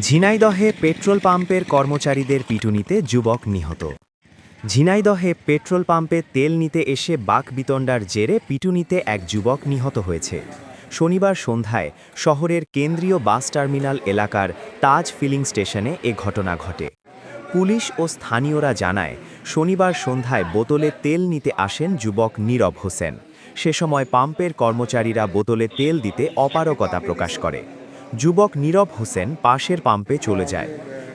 ঝিনাইদহে petrol পাম্পের কর্মচারীদের পিটুনিতে যুবক নিহত। ঝিনাইদহে পেট্রোল পাম্পে তেল নিতে এসে বাকবিতণ্ডার জেরে পিটুনিতে এক যুবক নিহত হয়েছে। শনিবার সন্ধ্যায় শহরের কেন্দ্রীয় বাস টার্মিনাল এলাকার তাজ ফিলিং স্টেশনে এ ঘটনা ঘটে। পুলিশ ও স্থানীয়রা জানায়, শনিবার সন্ধ্যায় বোতলে তেল নিতে আসেন যুবক নীরব হোসেন। সে সময় পাম্পের কর্মচারীরা বোতলে তেল দিতে অপারগতা প্রকাশ করে। যুবক নীরব হোসেন পাশের পাম্পে চলে যায়।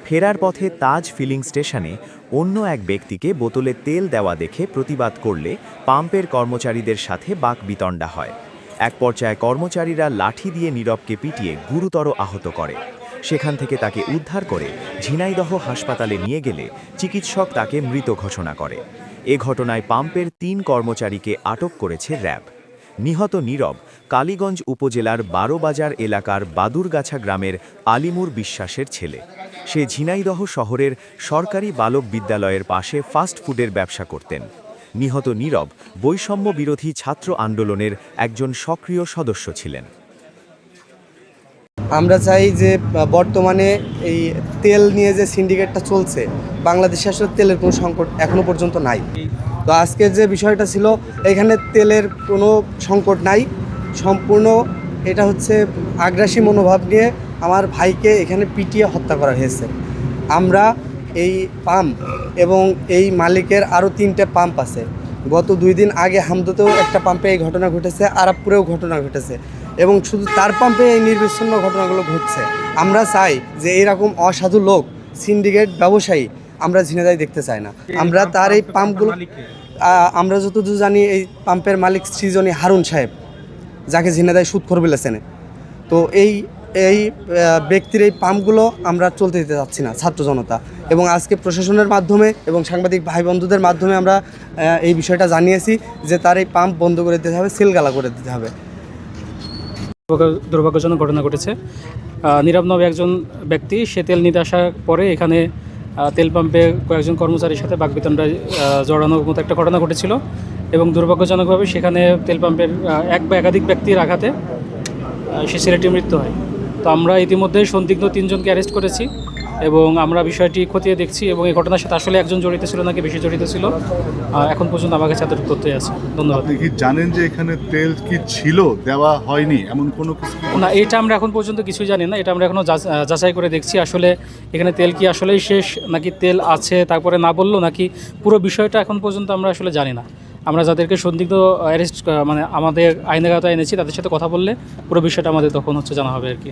ফেরার পথে তাজ ফিলিং স্টেশনে অন্য এক ব্যক্তিকে বোতলে তেল দেওয়া দেখে প্রতিবাদ করলে পাম্পের কর্মচারীদের সাথে বাকবিতণ্ডা হয়। এক পর্যায়ে কর্মচারীরা লাঠি দিয়ে নীরবকে পিটিয়ে গুরুতর আহত করে। সেখান থেকে তাকে উদ্ধার করে ঝিনাইদহ হাসপাতালে নিয়ে গেলে চিকিৎসক তাকে মৃত ঘোষণা করে। এ ঘটনায় পাম্পের ৩ কর্মচারীকে আটক করেছে র্যাব। নিহত নীরব কালীগঞ্জ উপজেলার ১২ বাজার এলাকার বাদুরগাছা গ্রামের আলিমুর বিশ্বাসের ছেলে। সে ঝিনাইদহ শহরের সরকারি বালক বিদ্যালয়ের পাশে ফাস্ট ফুডের ব্যবসা করতেন। নিহত নীরব বৈষম্য বিরোধী ছাত্র আন্দোলনের একজন সক্রিয় সদস্য ছিলেন। আমরা চাই যে বর্তমানে এই তেল নিয়ে যে সিন্ডিকেটটা চলছে, বাংলাদেশে আসলে তেলের কোনো সংকট এখনও পর্যন্ত নাই। তো আজকের যে বিষয়টা ছিল, এখানে তেলের কোনো সংকট নাই, সম্পূর্ণ এটা হচ্ছে আগ্রাসী মনোভাব নিয়ে আমার ভাইকে এখানে পিটিয়ে হত্যা করা হয়েছে। আমরা এই পাম্প এবং এই মালিকের আরও 3টে পাম্প আছে। গত 2 দিন আগে হামদতেও একটা পাম্পে এই ঘটনা ঘটেছে, আরাবপুরেও ঘটনা ঘটেছে, এবং শুধু তার পাম্পে এই নির্বিচ্ছিন্ন ঘটনাগুলো ঘটছে। আমরা চাই যে এইরকম অসাধু লোক, সিন্ডিকেট ব্যবসায়ী আমরা ঝিনাইদহে দেখতে চাই না। আমরা তার এই পাম্পগুলো, আমরা যতদূর জানি এই পাম্পের মালিক সৃজনী হারুন সাহেব, যাকে ঝিনাইদহে সুদখোর বলেছেন। তো এই ব্যক্তির এই পাম্পগুলো আমরা চলতে দিতে চাচ্ছি না ছাত্র জনতা, এবং আজকে প্রশাসনের মাধ্যমে এবং সাংবাদিক ভাই বন্ধুদের মাধ্যমে আমরা এই বিষয়টা জানিয়েছি যে তার এই পাম্প বন্ধ করে দিতে হবে, সিলগালা করে দিতে হবে। দুর্ভাগ্যজনক ঘটনা ঘটেছে। নীরব নামে একজন ব্যক্তি, সে তেল নিতে আসার পরে এখানে তেল পাম্পে কয়েকজন কর্মচারীর সাথে বাকবিতণ্ডায় জড়ানোর মতো একটা ঘটনা ঘটেছিল, এবং দুর্ভাগ্যজনকভাবে সেখানে তেল পাম্পের এক বা একাধিক ব্যক্তির আঘাতে সে ছেলেটির মৃত্যু হয়। তো আমরা ইতিমধ্যে সন্দিগ্ধ 3 জনকে অ্যারেস্ট করেছি, এবং আমরা বিষয়টি খতিয়ে দেখছি, এবং এই ঘটনার সাথে আসলে একজন জড়িত ছিল নাকি বেশি জড়িত ছিল, এখন পর্যন্ত আমার কাছে এতটুকু তথ্যই আছে। ধন্যবাদ। আপনি কি জানেন যে এখানে তেল কি ছিল, দেওয়া হয়নি এমন কোনো কিছু? না, এটা আমরা এখন পর্যন্ত কিছুই জানি না। এটা আমরা এখনও যাচাই করে দেখছি আসলে এখানে তেল কি আসলেই শেষ, নাকি তেল আছে তারপরে না বললো, নাকি পুরো বিষয়টা এখন পর্যন্ত আমরা আসলে জানি না। আমরা যাদেরকে সন্দিগ্ধ অ্যারেস্ট মানে আমাদের আইনের এনেছি, তাদের সাথে কথা বললে পুরো বিষয়টা আমাদের তখন জানা হবে আর কি।